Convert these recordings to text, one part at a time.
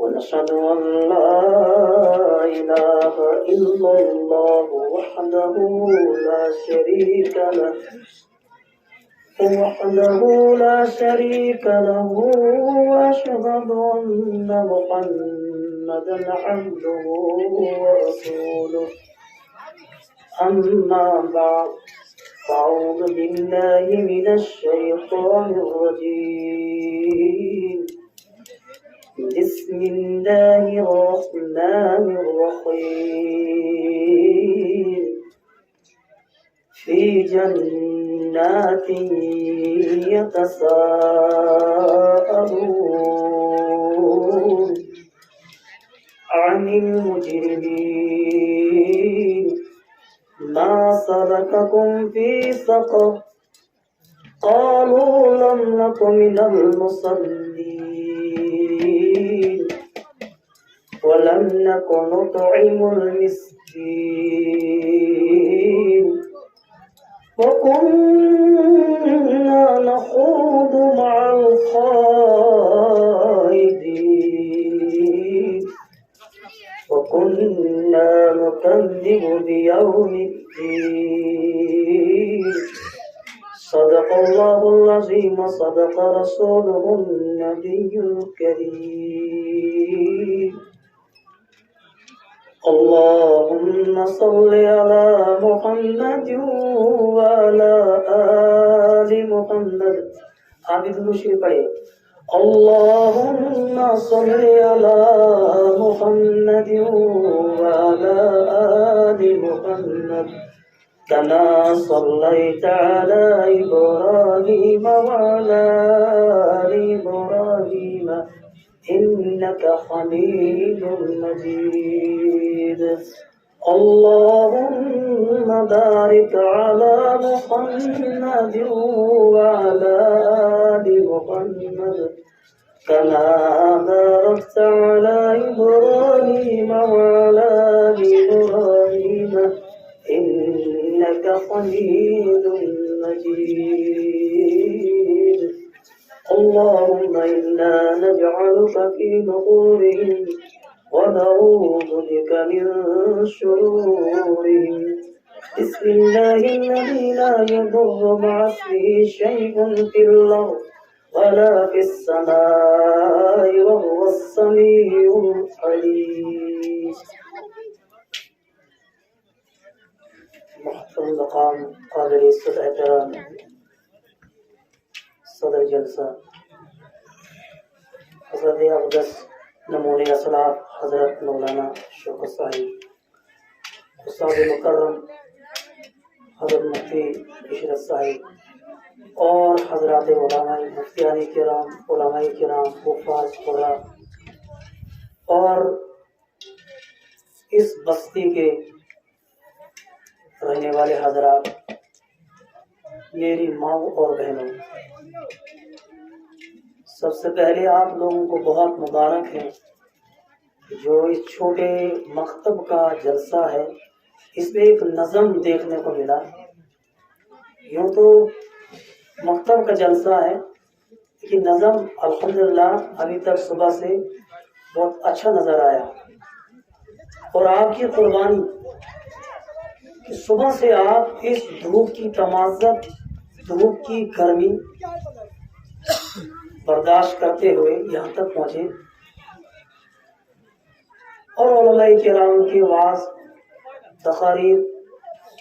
ونشهد أن لا إله إلا الله وحده لا شريك له وأشهد أن محمدا عبده ورسوله أما بعد فأعوذ بالله من الشيطان الرجيم بسم الله الرحمن الرحيم في جنات يتساءلون عن المجرمين ما سلككم في سقر قالوا لم نك من المصلين ولم نك نطعم المسكين وكنا نخوض مع الخائضين وكنا نكذب بيوم الدين صدق الله العظيم وصدق رسوله النبي الكريم اللهم صل على محمد وعلى آل محمد عابد الشریف پڑھے اللهم صل على محمد وعلى آل محمد كما صليت على إبراهيم وعلى آل إبراهيم إنك حميد مجيد اللهم بارك على محمد وعلى آل محمد كما باركت على إبراهيم وعلى آل إبراهيم إنك حميد مجيد اللهم إنا نجعلك في نحورهم ونعوذ بك من شرورهم بسم الله الذي لا يضر مع اسمه شيء في الأرض ولا في السماء وهو السميع العليم محترم مقام قابل عزت احترام صدر جلسہ حضرت اقدس نمونِ اسلاف حضرت مولانا شوکت صاحب استاد مکرم حضرت مفتی عشرت صاحب اور حضرات علماء مفتیان کرام علماء کرام حفاظ قرآن اور اس بستی کے رہنے والے حضرات میری ماں اور بہنوں سب سے پہلے آپ لوگوں کو بہت مبارک ہے جو اس چھوٹے مکتب کا جلسہ ہے اس میں ایک نظم دیکھنے کو ملا یوں تو مکتب کا جلسہ ہے لیکن نظم الحمدللہ ابھی تک صبح سے بہت اچھا نظر آیا اور آپ کی قربانی کہ صبح سے آپ اس دھوپ کی تمازت دھوپ کی گرمی برداشت کرتے ہوئے یہاں تک پہنچے اور علماء کرام کی وعظ تقاریر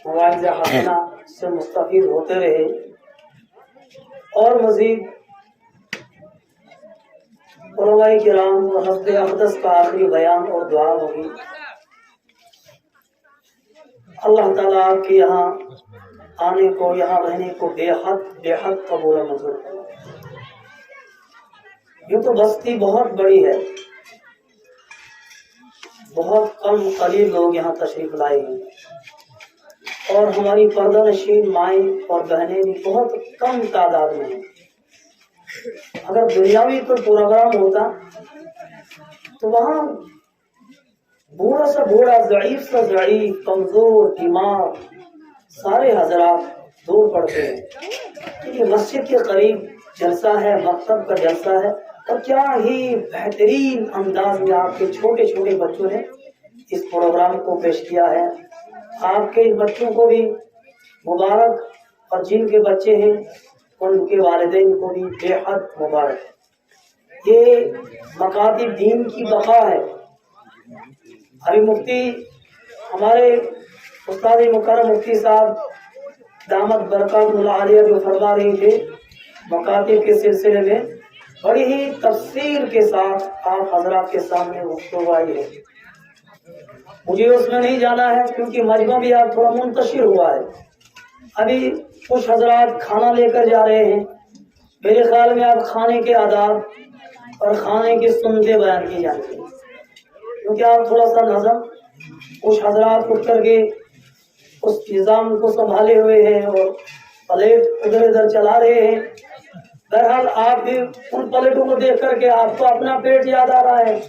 مواعظ حسنہ سے مستفید ہوتے رہے اور مزید علماء کرام اور حضرت اقدس کا آخری بیان اور دعا ہوگی اللہ تعالیٰ آپ کے یہاں آنے کو یہاں رہنے کو بے حد قبول و منظور ہے یوں تو بستی بہت بڑی ہے بہت کم قلیل لوگ یہاں تشریف لائے ہیں اور ہماری پردہ نشین مائیں اور بہنیں بھی بہت کم تعداد میں ہیں اگر دنیاوی کوئی پروگرام ہوتا تو وہاں بوڑھا سا بوڑھا ضعیف سا ضعیف کمزور بیمار سارے حضرات دور پڑتے ہیں کیونکہ مسجد کے قریب جلسہ ہے مکتب کا جلسہ ہے اور کیا ہی بہترین انداز میں آپ کے چھوٹے چھوٹے بچوں نے اس پروگرام کو پیش کیا ہے. آپ کے بچوں کو بھی مبارک، اور جن کے بچے ہیں ان کے والدین کو بھی بے حد مبارک. یہ مکاتب دین کی بقا ہے. ابھی مفتی ہمارے استاد مکرم مفتی صاحب دامت برکات العالیہ جو فرما رہے تھے مکاتب کے سلسلے میں، بڑی ہی تفصیل کے ساتھ آپ حضرات کے سامنے گفتگو آئی ہے. مجھے اس میں نہیں جانا ہے کیونکہ مجمع بھی آپ تھوڑا منتشر ہوا ہے. ابھی کچھ حضرات کھانا لے کر جا رہے ہیں. میرے خیال میں آپ کھانے کے آداب اور کھانے کی سنتیں بیان کی جائیں گی، کیونکہ آپ تھوڑا سا نظم، کچھ حضرات اٹھ کر کے اس نظام کو سنبھالے ہوئے ہیں اور پلیٹ ادھر ادھر چلا رہے ہیں. بہرحال آپ بھی ان پلیٹوں کو دیکھ کر کے آپ کو اپنا پیٹ یاد آ رہا ہے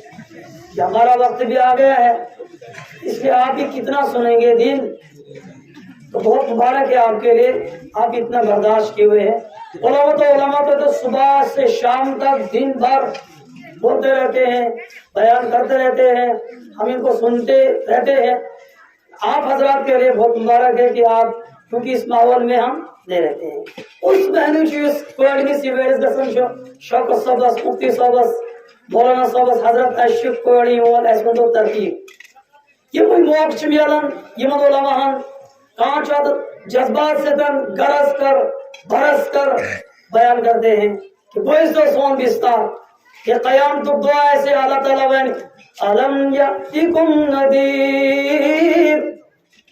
کہ ہمارا وقت بھی آ گیا ہے، اس لیے آپ بھی کتنا سنیں گے دین. تو بہت مبارک ہے آپ کے لیے، آپ اتنا برداشت کیے ہوئے ہیں. علماء تو صبح سے شام تک دن بھر بولتے رہتے ہیں، بیان کرتے رہتے ہیں، ہم ان کو سنتے رہتے ہیں. آپ حضرات کے لیے بہت مبارک ہے کہ آپ کیونکہ اس ماحول میں ہم لے رہتے ہیں. اس بہنوں کی کوئی سی ویز گسن شوق صبس مفتی صبس مولانا صبس حضرت اشق کوئی اور ایسے تو ترتیب یہ کوئی موقع چھ ملان یہ علماء کانچ جذبات سے تن گرز کر برس کر بیان کرتے ہیں کہ بوئس تو سون بستار یہ قیام تو دعا ایسے اللہ تعالیٰ بین علم یأتکم نذیر.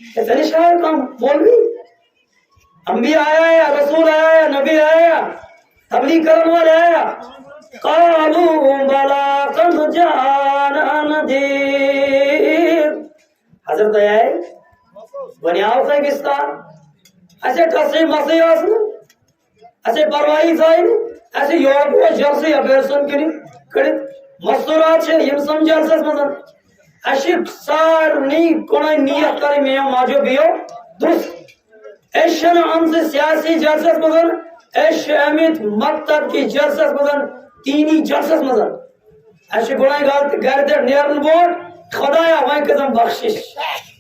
ایسے شاعر کام مولوی انبیاء آیا ہے، رسول آیا ہے، نبی آیا، تبلیغ کرنے والے آیا. قالوا بلا قد جاءنا نذیر. حضرت آیا ہے بنیاو کا بستار ایسے ٹسے مسئلے آسنا ایسے پروائی تھائی ایسے یورپ جلسی ابیرسن کے لیے کڑی مستورات چھے یم سمجھالسس مدن ایسے سارنی کنائی نیت کری میں ماجو بیو درست ایشن ہم سیاسی جلسس مدن ایش امیت مکتب کی جلسس مدن تینی جلسس مدن ایسے گنائی گردر نیرن بورڈ خدایا وہیں قدم بخشش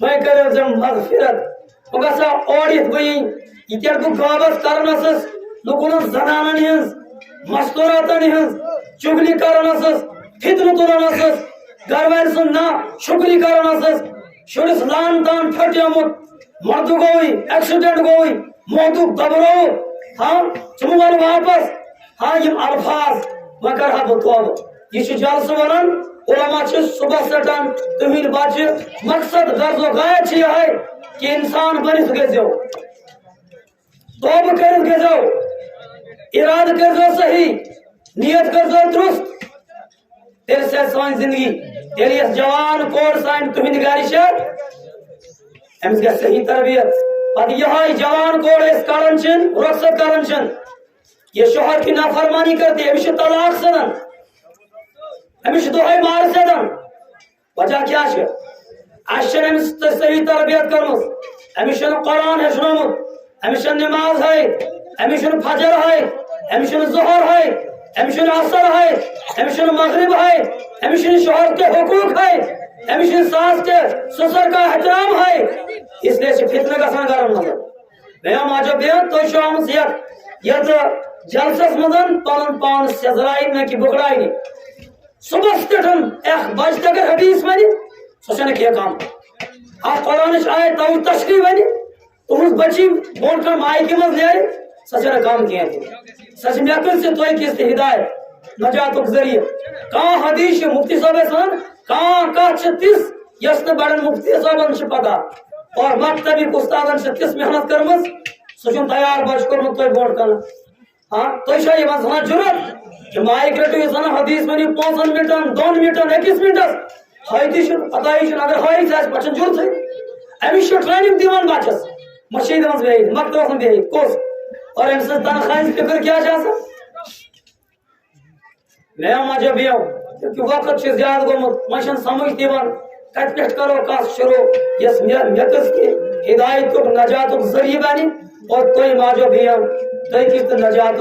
وہیں قدم مغفرت وگسا اوڑیت بھئی یہ کو گابس کرنسس لوگوں زنانن ہنز مستوراتن ہنز چگلی کرنسس فتن تلنسس گھر سن نا شکری کرنسس شرس لان تان پھٹیامت مردو گوئی ایکسیڈنٹ گوئی موتو دبرو ہاں چموال واپس ہاں یہ الفاظ مگر ہاں بطواب یہ چھو جلس ورن علماء چھو صبح سٹان تمہیں باچے مقصد غرض و غایت چھے ہے کہ انسان بنت گزو توب کرت گزو اراد کرزو صحیح نیت کرزو درست تیل سے سوائن زندگی تیل اس جوان کوڑ سائن تمہیں نگاری شد امس گا صحیح تربیت پتہ یہ جوان کوڑ اس کارنچن رخصت کارنچن یہ شوہر کی نافرمانی کرتی ہے امس طلاق سدن امس دہائی مار سدن وجہ کیا ہے اشن امس صحیح تربیت کرمس امس قرآن ہشنمت امس نماز ہے امس فجر ہے امس ظہر ہے امس عصر ہے امس مغرب ہے امس شوہر کے حقوق ہے امس ساس کے سسر کا احترام ہے اس لیے سے فتنہ کا سنگارم نظر میں ماجو بیان تو شام سیت یہ جلسس مدن پانن پان سزرائی میں کی بکڑائی نہیں صبح سٹھن ایک بجت اگر حدیث میں نہیں سوچنے کیا کام آپ قرآنش آئے تو تشریح میں نہیں تو اس بچی بول کر مائی کی مز لے سچنے کام کیا تھے سچ میکل سے توئی کس تے ہدایت نجات ذریعہ کہاں حدیث مفتی صاحب سن کہاں 36 یسن بڑن مفتی صاحبن سے پتا اور مکتبی استادن سے کس محنت کرمس سچن تیار بچ کرم توئی بوٹ کرنا ہاں تو شاہی وزنا جرت کہ مائی کرٹو سن حدیث میں 5 منٹن 2 منٹن 21 منٹس حدیث پتہ ہی اگر حدیث ہے بچن جرت ہے امیش ٹریننگ دیوان بچس مشید مز بیہید مکتب مز بیہید کوس اور امس تنخواہ فکر کیا جاسا میں مجھے بیو کہ وقت سے زیادہ گومت مشن سمجھ دیوان کٹ پٹ کرو کاس شروع یس میکس کی ہدایت کو نجات ذریعہ بانی اور توئی ماجو بیو توئی کس نجات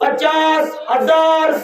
50,000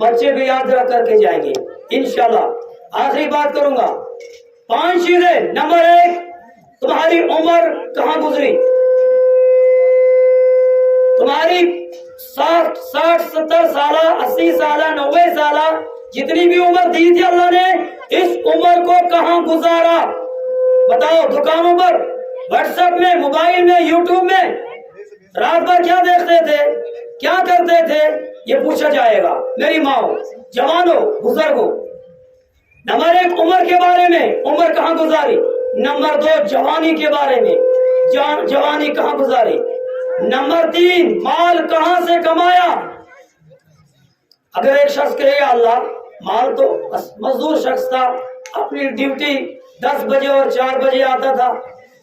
بچے بھی یاد رکھ کر کے جائیں گے انشاءاللہ. آخری بات کروں گا. 5 چیزیں. نمبر 1، تمہاری عمر کہاں گزری؟ تمہاری 60 70 سالہ 80 سالہ 90 سالہ جتنی بھی عمر دی تھی اللہ نے، اس عمر کو کہاں گزارا؟ بتاؤ. دکانوں پر، واٹس ایپ میں، موبائل میں، یوٹیوب میں رات بھر کیا دیکھتے تھے، کیا کرتے تھے؟ یہ پوچھا جائے گا. میری ماں، جوانوں، بزرگوں. نمبر 1 عمر کے بارے میں، عمر کہاں گزاری. نمبر 2 جوانی کے بارے میں، جوانی کہاں گزاری. نمبر 3 مال کہاں سے کمایا. اگر ایک شخص کہے اللہ مال تو مزدور شخص تھا، اپنی ڈیوٹی 10 بجے اور 4 بجے آتا تھا،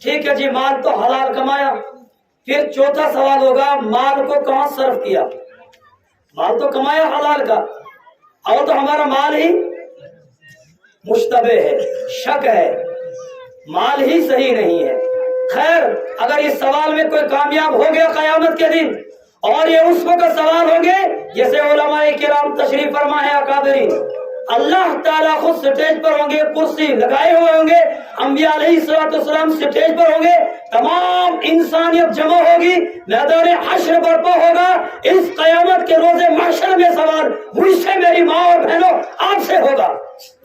ٹھیک ہے جی، مال تو حلال کمایا. پھر چوتھا سوال ہوگا مال کو کہاں صرف کیا. مال تو کمایا حلال کا، اور تو ہمارا مال ہی مشتبہ ہے، شک ہے، مال ہی صحیح نہیں ہے. خیر، اگر اس سوال میں کوئی کامیاب ہو گیا قیامت کے دن، اور یہ اس وقت سوال ہوں گے جیسے علماء کرام تشریف فرما ہے اکابرین، اللہ تعالیٰ خود سٹیج پر ہوں گے، کرسی لگائے ہوئے ہوں گے، انبیاء علیہ السلام سٹیج پر ہوں گے، تمام انسانیت جمع ہوگی، میدان حشر برپا ہوگا. اس قیامت کے روز محشر میں سوال مجھ سے، میری ماں اور بہنوں، آپ سے ہوگا.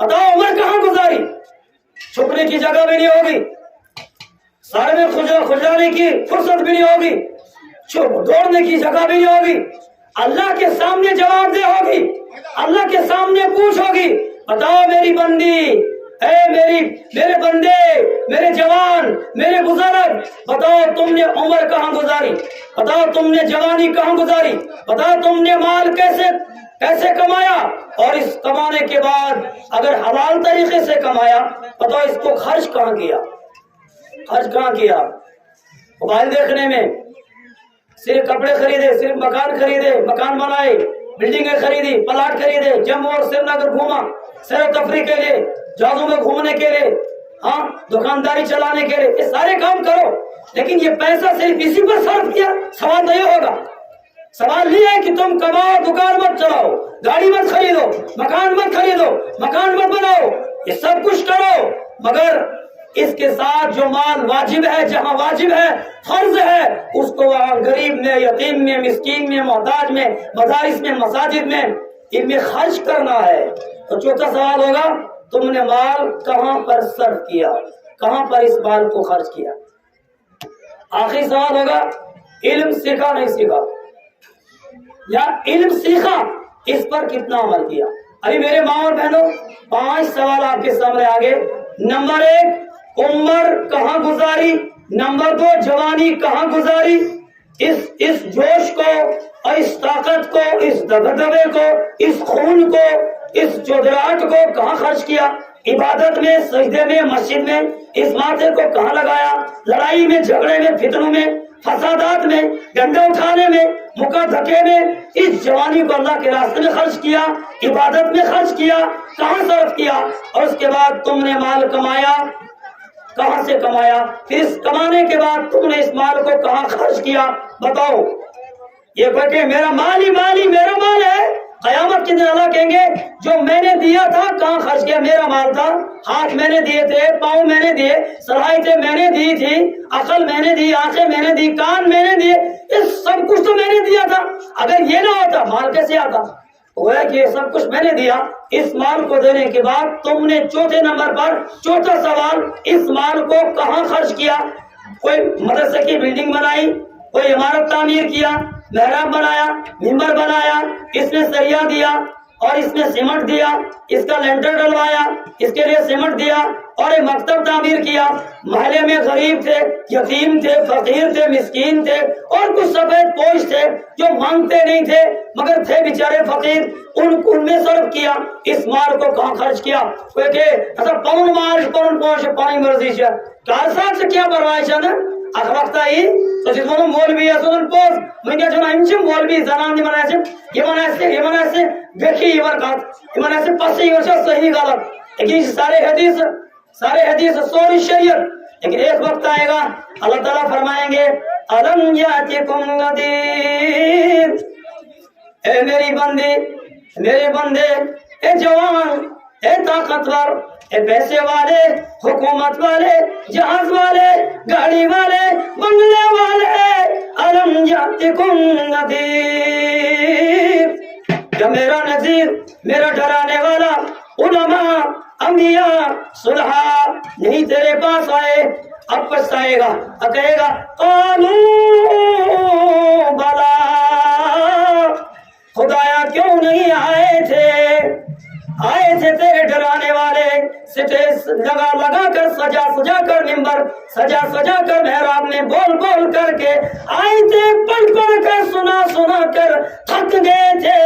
بتاؤ عمر کہاں گزاری. چھپنے کی جگہ بھی نہیں ہوگی، سارے میں کھجانے کی فرصت بھی نہیں ہوگی، دوڑنے کی جگہ بھی نہیں ہوگی. اللہ کے سامنے جواب دہ ہوگی، اللہ کے سامنے پوچھ ہوگی. بتاؤ میری بندی، اے میرے بندے، میرے جوان، میرے بزرگ، بتاؤ تم نے عمر کہاں گزاری. بتاؤ تم نے جوانی کہاں گزاری. بتاؤ تم نے مال کیسے کمایا، اور اس کمانے کے بعد اگر حلال طریقے سے کمایا، بتاؤ اس کو خرچ کہاں کیا. خرچ کہاں کیا؟ موبائل دیکھنے میں، صرف کپڑے خریدے، صرف مکان خریدے، مکان بنائے، بلڈنگیں خریدی، پلاٹ خریدے، جموں اور سری نگر گھوما سیر و تفریح کے لیے، جادو میں گھومنے کے لیے، ہاں دکانداری چلانے کے لیے. یہ سارے کام کرو، لیکن یہ پیسہ صرف اسی پر صرف کیا. سوال نہیں ہوگا. سوال یہ ہے کہ تم کماؤ، دکان مت چلاؤ، گاڑی مت خریدو، مکان مت خریدو، مکان مت بناؤ، یہ سب کچھ کرو، مگر اس کے ساتھ جو مال واجب ہے، جہاں واجب ہے، فرض ہے، اس کو وہاں غریب میں، یتیم میں، مسکین میں، محتاج میں، مدارس میں، مساجد میں، ان میں خرچ کرنا ہے. تو چوتھا سوال ہوگا تم نے مال کہاں پر صرف کیا، کہاں پر اس مال کو خرچ کیا. آخری سوال ہوگا علم سیکھا نہیں سیکھا، یا علم سیکھا اس پر کتنا عمل کیا. ابھی میرے ماں اور بہنوں 5 سوال آپ کے سامنے آگے. نمبر 1 عمر کہاں گزاری. نمبر 2 جوانی کہاں گزاری. اس جوش کو اور اس طاقت کو، اس دبدبے کو، اس خون کو، اس جوجراہٹ کو کہاں خرچ کیا. عبادت میں، سجدے میں، مسجد میں. اس ماتھے کو کہاں لگایا. لڑائی میں، جھگڑے میں، فتنوں میں، فسادات میں، ڈنڈے اٹھانے میں، مکہ دھکے میں. اس جوانی کو اللہ کے راستے میں خرچ کیا، عبادت میں خرچ کیا، کہاں صرف کیا. اور اس کے بعد تم نے مال کمایا، کہاں سے کمایا. پھر اس کمانے کے بعد تم نے اس مال کو کہاں خرچ کیا. بتاؤ. یہ کہ میرا مال ہی میرا مال ہے. قیامت کے دن اللہ کہیں گے جو میں نے دیا تھا کہاں خرچ کیا. میرا مال تھا، ہاتھ میں نے دیے تھے، پاؤں میں نے دیے، صلاحیتیں میں نے دی تھی، عقل میں نے دی، آنکھیں میں نے دی، کان میں نے دیے، یہ سب کچھ تو میں نے دیا تھا. اگر یہ نہ ہوتا مال کیسے آتا. وہ ہے کہ یہ سب کچھ میں نے دیا. اس مال کو دینے کے بعد تم نے چوتھے نمبر پر، چوتھا سوال، اس مال کو کہاں خرچ کیا. کوئی مدرسے کی بلڈنگ بنائی، کوئی عمارت تعمیر کیا، محراب بنایا، ممبر بنایا، اس میں سریا دیا اور اس میں سیمنٹ دیا، اس کا لینٹر ڈلوایا، اس کے لیے سیمنٹ دیا اور ایک مکتب تعمیر کیا. محلے میں غریب تھے، یتیم تھے، فقیر تھے، مسکین تھے، اور کچھ سفید پوش تھے جو مانگتے نہیں تھے مگر تھے بیچارے فقیر، ان میں صرف کیا. اس مال کو کہاں خرچ کیا. کوئی کہ ایسا پون مال پون پوش پانی مرضی سے کار ساتھ سے کیا بروائی سے نا اخ وقت آئی تو جس کو مولوی ہے سنن پوز من کیا جو نائم سے مولوی زنان دی منائے سے یہ منائے سے دیکھی یہ ورکات یہ منائے سے پسی یہ سے صحیح غلط. لیکن سارے حدیث سوری شریعت. لیکن ایک وقت آئے گا اللہ تعالیٰ فرمائیں گے الم یاتکم نذیر، اے میری بندی میرے بندے، اے جوان، اے طاقتور، اے پیسے والے، حکومت والے، جہاز والے، گاڑی والے، بنگلے والے، الم یاتکم نذیر، کیا میرا نذیر، میرا ڈرانے والا، علماء، انبیاء، صلحاء نہیں تیرے پاس آئے؟ اب پچھتائے گا، اب کہے گا قالوا بلا، خدایا کیوں نہیں آئے تھے؟ آئے تھے تیرے ڈرانے والے، سٹیج لگا کر، سجا کر، ممبر سجا کر، محراب میں بول کر کے آئے تھے، پڑھ کر، سنا کر تھک گئے تھے۔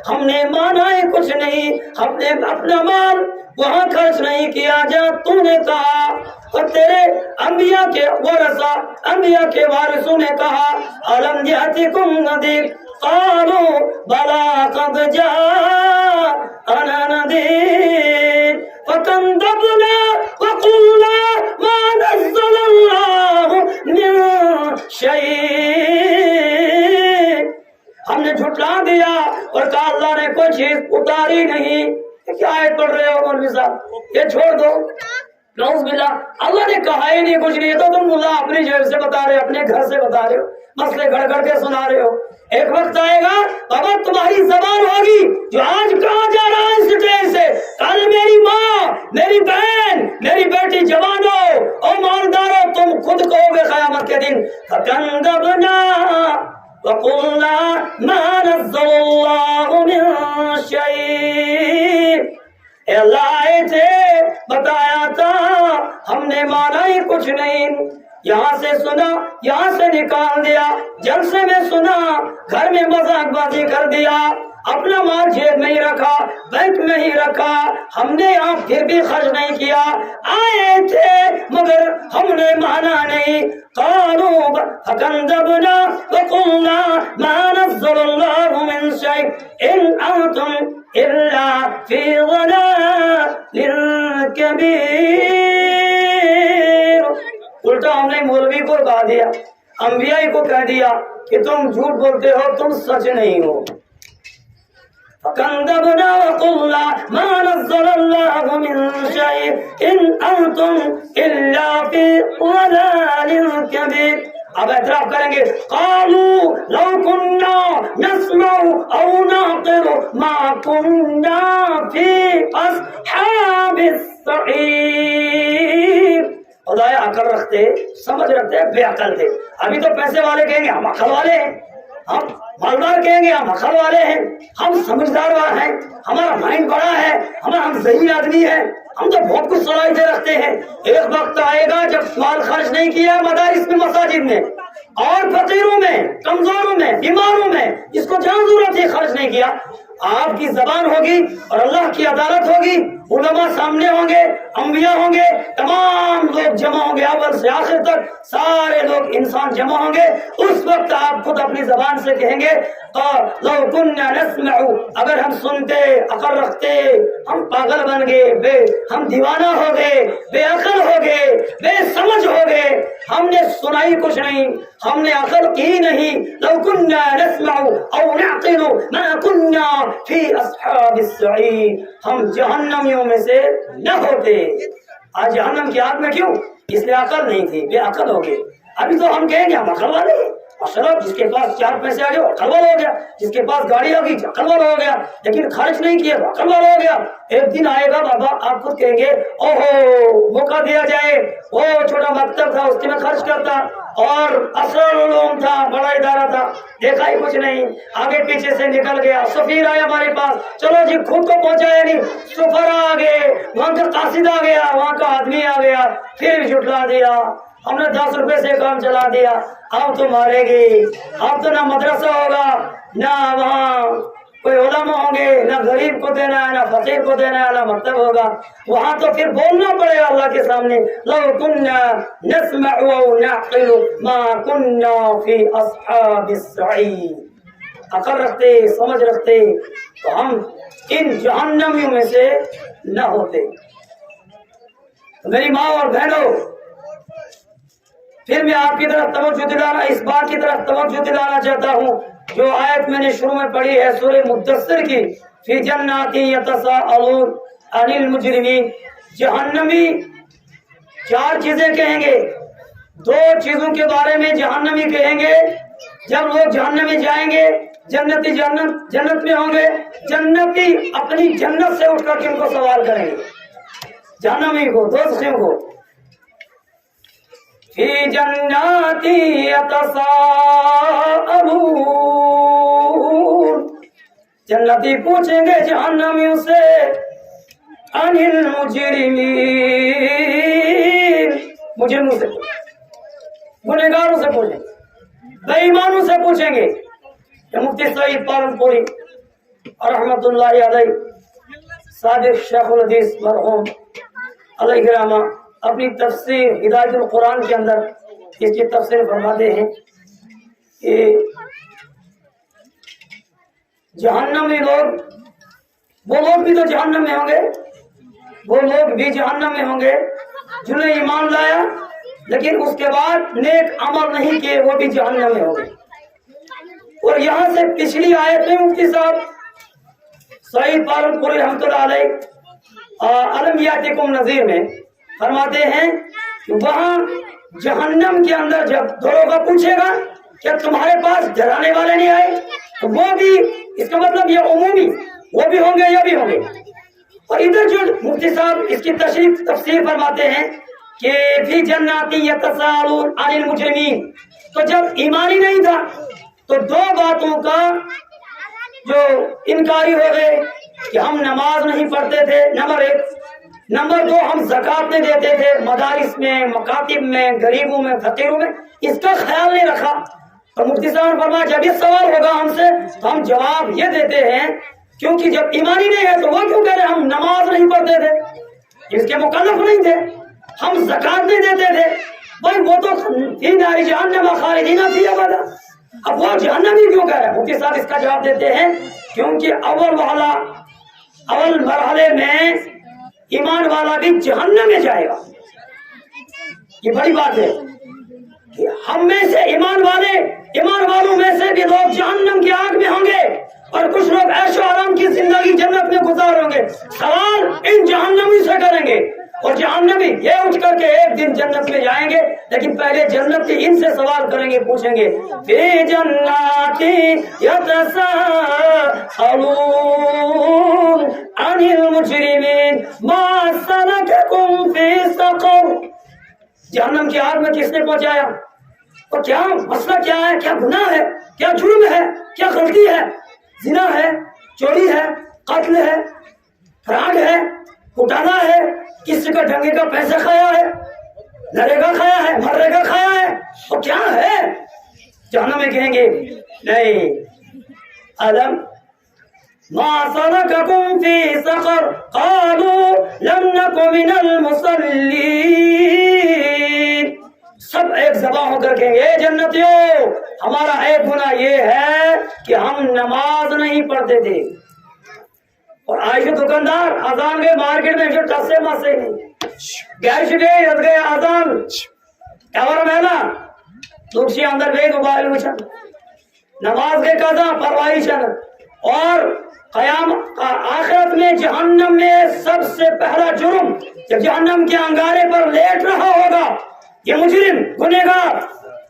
ہم نے مانا ہے کچھ نہیں، ہم نے اپنا مال وہاں خرچ نہیں کیا جہاں تو نے کہا، اور تیرے انبیاء کے ورثہ، انبیاء کے وارثوں نے کہا الم یاتکم نذیر، قالوا بلا قد جاءنا نذیر فکذبنا وقلنا ما نزل اللہ من شیء، ہم نے جھٹلا دیا اور کہا اللہ نے کوئی چیز اتاری نہیں۔ کیا آیت پڑھ رہے ہو مولوی صاحب؟ یہ چھوڑ دو، نعوذ باللہ، اللہ نے کہا ہی نہیں کچھ نہیں، تو تم اللہ اپنی جیب سے بتا رہے ہو، اپنے گھر سے بتا رہے ہو، مسئلے گھڑ کے سنا رہے ہو۔ ایک وقت آئے گا بابا تمہاری زبان ہوگی جو آج کہاں جا رہا ہے اسٹیج سے، کل میری ماں، میری بہن، میری بیٹی، جوانوں اور مالداروں، تم خود کہو گے قیامت کے دن فَكَذَّبْنَا وَقُلْنَا مَا نَزَّلَ اللَّهُ مِن شَيْءٍ، اے اللہ آئے تھے، بتایا تھا، ہم نے مانا ہی کچھ نہیں، یہاں سے سنا، یہاں سے نکال دیا، جلسے میں سنا، گھر میں مذاق بازی کر دیا، اپنا مال جیب میں ہی رکھا، بینک میں ہی رکھا، ہم نے یہاں پھر بھی خرچ نہیں کیا، آئے تھے مگر ہم نے مانا نہیں۔ قالوا فكذبنا وقلنا ما نزل الله من شيء إن أنتم إلا في ضلال كبير، الٹا ہم نے مولوی کو کہا دیا، انبیاء کو کہہ دیا کہ تم جھوٹ بولتے ہو، تم سچ نہیں ہو۔ فَكَذَّبْنَا وَقُلْنَا مَا نَزَّلَ اللَّهُ مِن شَيْءٍ إِنْ أَنْتُمْ إِلَّا فِي ضَلَالٍ كَبِيرٍ، اب اعتراف کریں گے قَالُوا لَوْ كُنَّا نَسْمَعُ أَوْ نَعْقِلُ مَا كُنَّا فِي أَصْحَابِ السَّعِيرِ، خدایا عقل رکھتے، سمجھ رکھتے، بے عقل تھے۔ ابھی تو پیسے والے کہیں گے ہم عقل والے ہیں، ہم مالدار کہیں گے ہم عقل والے ہیں، ہم سمجھدار ہیں، ہمارا مائنڈ بڑا ہے، ہم ذہین آدمی ہیں، ہم تو بہت کچھ صلاحیتیں رکھتے ہیں۔ ایک وقت آئے گا جب مال خرچ نہیں کیا مدارس میں، مساجد میں، اور فقیروں میں، کمزوروں میں، بیماروں میں، جس کو جہاں ضرورت ہے خرچ نہیں کیا، آپ کی زبان ہوگی اور اللہ کی عدالت ہوگی، علماء سامنے ہوں گے، انبیاء ہوں گے، تمام لوگ جمع ہوں گے، اول سے آخر تک سارے لوگ انسان جمع ہوں گے، اس وقت آپ خود اپنی زبان سے کہیں گے لو كنا نسمع، اگر ہم سنتے، عقل رکھتے، ہم پاگل بن گئے، ہم دیوانہ ہو گئے، بے عقل ہو گئے، بے سمجھ ہو گئے، ہم نے سنا ہی کچھ نہیں، ہم نے عقل کی نہیں، لو كنا نسمع او نعقل ما كنا فی اصحاب السعیر، ہم جہنمیوں میں سے نہ ہوتے۔ آج جہنم کی آگ میں کیوں؟ اس لیے عقل نہیں تھی، بے عقل ہو گئے۔ ابھی تو ہم کہیں گے ہم عقل والے ہیں، ماشاءاللہ جس کے پاس 4 پیسے آ گئے وہ عقل والا ہو گیا، جس کے پاس گاڑی آ گئی عقل والا ہو گیا، لیکن خرچ نہیں کیا تو عقل والا ہو گیا۔ ایک دن آئے گا بابا آپ خود کہیں گے اوہو موقع دیا جائے، وہ چھوٹا مکتب تھا اس میں خرچ کرتا، اور اسرار علوم تھا، بڑا ادارہ تھا، دیکھا ہی کچھ نہیں، آگے پیچھے سے نکل گیا، سفیر آیا ہمارے پاس، چلو جی خود کو پہنچایا نہیں، سفر آ گئے، وہاں کا قاصد آ گیا، وہاں کا آدمی آ گیا، پھر جھٹلا دیا، ہم نے 10 روپے سے کام چلا دیا، اب تو مارے گی، اب تو نہ مدرسہ ہوگا، نہ وہاں کوئی علماء ہوں گے، نہ غریب کو دینا ہے، نہ فقیر کو دینا ہے، نہ مکتب ہوگا، وہاں تو پھر بولنا پڑے گا اللہ کے سامنے لو كنا نسمع او نعقل ما كنا في اصحاب السعیر، عقل رکھتے، سمجھ رکھتے تو ہم ان جہنمیوں میں سے نہ ہوتے۔ میری ماں اور بہنوں، پھر میں آپ کی طرف توجہ دلانا، اس بات کی طرف توجہ دلانا چاہتا ہوں جو آیت میں نے شروع میں پڑھی ہے سورہ مدثر کی، فی جنات یتساءلون عن المجرمین، جہنمی چار چیزیں کہیں گے، دو چیزوں کے بارے میں جہنمی کہیں گے جب لوگ جہنم میں جائیں گے، جنتی جنت میں ہوں گے، جنتی اپنی جنت سے اٹھ کر کے ان کو سوال کریں گے، جہنمی کو، دوزخیوں کو. فی جنات یتساءلون، جنتی پوچھیں گے جہنمیوں سے عن المجرمین، مجرموں سے، گنہگاروں سے پوچھیں گے، بے ایمانوں سے پوچھیں گے. یہ مفتی سعید پالنپوری رحمۃ اللہ علیہ، صادق شیخ الحدیث مرحوم علیہ رحمہ، اپنی تفسیر ہدایت القرآن کے اندر اس کی تفسیر فرماتے ہیں کہ جہنمی لوگ، وہ لوگ بھی تو جہنم میں ہوں گے، وہ لوگ بھی جہنم میں ہوں گے جنہیں ایمان لایا لیکن اس کے بعد نیک عمل نہیں کیے، وہ بھی جہنم میں ہوں گے. اور یہاں سے پچھلی آیت میں مفتی صاحب سعید پالنپوری رحمۃ اللہ علیہ الم یاتکم نذیر میں فرماتے ہیں کہ وہاں جہنم کے اندر جب دروغہ پوچھے گا کہ تمہارے پاس ڈرانے والے نہیں آئے، تو وہ بھی، اس کا مطلب یہ عمومی، وہ بھی ہوں گے، یہ بھی ہوں گے. اور ادھر جو مفتی صاحب اس کی تفسیر فرماتے ہیں کہ فی جنات یتساءلون عن المجرمین، تو جب ایمانی نہیں تھا تو دو باتوں کا جو انکاری ہو گئے کہ ہم نماز نہیں پڑھتے تھے، نمبر ایک، نمبر دو ہم زکوٰۃ نہیں دیتے تھے، مدارس میں، مکاتب میں، غریبوں میں، فقیروں میں اس کا خیال نہیں رکھا. تو مفتی صاحب نے فرمایا جب یہ سوال ہوگا ہم سے تو ہم جواب یہ دیتے ہیں کیونکہ جب ایمانی نہیں ہے تو وہ کیوں کہہ رہے ہم نماز نہیں پڑھتے تھے، اس کے مکلف نہیں تھے، ہم زکوٰۃ نہیں دیتے تھے، بھائی وہ تو فی نار جہنم خالدین فیہا ابدا، اب وہ جہنمی کیوں کہہ رہے ہیں؟ مفتی صاحب اس کا جواب دیتے ہیں کیونکہ اول مرحلے میں ایمان والا بھی جہنم میں جائے گا. یہ بڑی بات ہے کہ ہم میں سے ایمان والوں میں سے بھی لوگ جہنم کی آگ میں ہوں گے اور کچھ لوگ عیش و آرام کی زندگی جنت میں گزار ہوں گے. سوال ان جہنمی سے کریں گے اور جہنمی یہ اٹھ کر کے ایک دن جنت میں جائیں گے، لیکن پہلے جنتی ان سے سوال کریں گے، پوچھیں گے فی جنات یتساءلون عن المجرمین ما سلککم فی سقر، جہنم کی آگ میں کس نے پہنچایا، اور کیا مسئلہ کیا ہے، کیا گناہ ہے، کیا جرم ہے، کیا غلطی ہے، زنا ہے، چوری ہے، قتل ہے، فراڈ ہے، گھوٹالا ہے، کسی کا ڈنگے کا پیسہ کھایا ہے، نریگا کھایا ہے، مرریگا کھایا ہے، اور کیا ہے؟ جہنم میں کہیں گے نہیں، علم ما سلککم فی سقر قالوا لم نک من المصلین، سب ایک زبان ہو کر کہیں گے اے جنتیوں ہمارا ایک گناہ یہ ہے کہ ہم نماز نہیں پڑھتے تھے. اور آج دکاندار آزان گئے مارکیٹ میں جو ٹسے مسے نہیں گیش گئے رد گئے آزان ایور محلا دوکشی اندر گئے موبائل وچن نماز کے قضا پروائی چن. اور قیام آخرت میں جہنم میں سب سے پہلا جرم جب جہنم کے انگارے پر لیٹ رہا ہوگا یہ مجرم گنہگار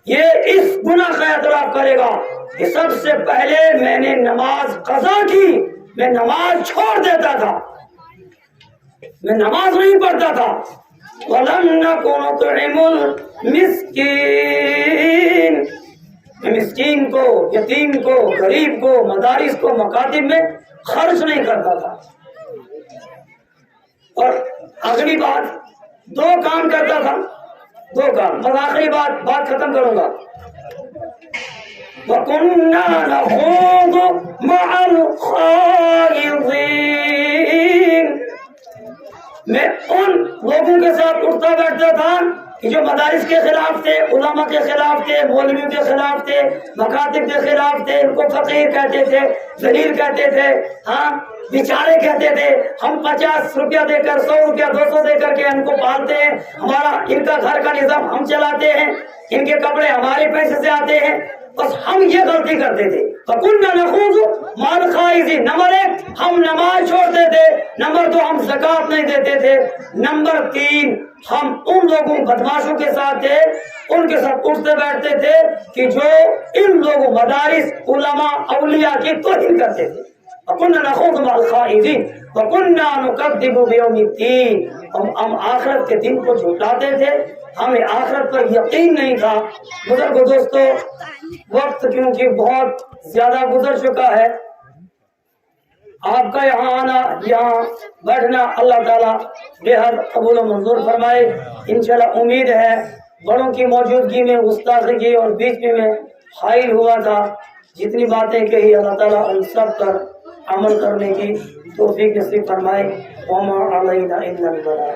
یہ اس گناہ کا اعتراف کرے گا کہ سب سے پہلے میں نے نماز قضا کی، میں نماز چھوڑ دیتا تھا، میں نماز نہیں پڑھتا تھا. وَلَمْ نَكُ نُطْعِمُ الْمِسْكِينَ، میں مسکین کو، یتیم کو، غریب کو، مدارس کو، مکاتب میں خرچ نہیں کرتا تھا. اور اگلی بات دو کام کرتا تھا، دو کام، بس آخری بات ختم کروں گا. وَكُنَّا نَخُوضُ مَعَ الْخَائِضِينَ، میں ان لوگوں کے ساتھ اٹھتا بیٹھتا تھا کہ جو مدارس کے خلاف تھے، علماء کے خلاف تھے، مولویوں کے خلاف تھے، مکاتب کے خلاف تھے، ان کو فقیر کہتے تھے، ذلیل کہتے تھے، ہاں بیچارے کہتے تھے. ہم 50 روپیہ دے کر، 100 روپیہ 200 دے کر کے ان کو پالتے ہیں، ہمارا ان کا گھر کا نظام ہم چلاتے ہیں، ان کے کپڑے ہمارے پیسے سے آتے ہیں. بس ہم یہ غلطی کرتے تھے. فَكُنَّا نَخُوضُ مَعَ الْخَائِضِينَ. نمبر 1 ہم نماز چھوڑتے تھے. نمبر 2 ہم زکوٰۃ نہیں دیتے تھے. نمبر 3 ہم ان لوگوں بدماشوں کے ساتھ تھے, ان کے ساتھ اٹھتے بیٹھتے تھے کہ جو ان لوگوں مدارس علماء اولیاء کی توہین کرتے تھے. وَكُنَّا نَخُوضُ مَعَ الْخَائِضِينَ وَكُنَّا نُكَذِّبُ بِيَوْمِ الدِّينِ. ہم آخرت کے دن کو جھٹلاتے تھے, ہمیں آخرت پر یقین نہیں تھا. بزرگوں دوستو, وقت کیونکہ بہت زیادہ گزر چکا ہے, آپ کا یہاں آنا, یہاں بیٹھنا اللہ تعالیٰ بے حد قبول و منظور فرمائے. انشاءاللہ امید ہے بڑوں کی موجودگی میں گستاخی اور بیچ میں حائل ہوا تھا. جتنی باتیں کہی اللہ تعالیٰ ان سب پر عمل کرنے کی توفیق نصیب فرمائے. وما علینا الا البلاغ.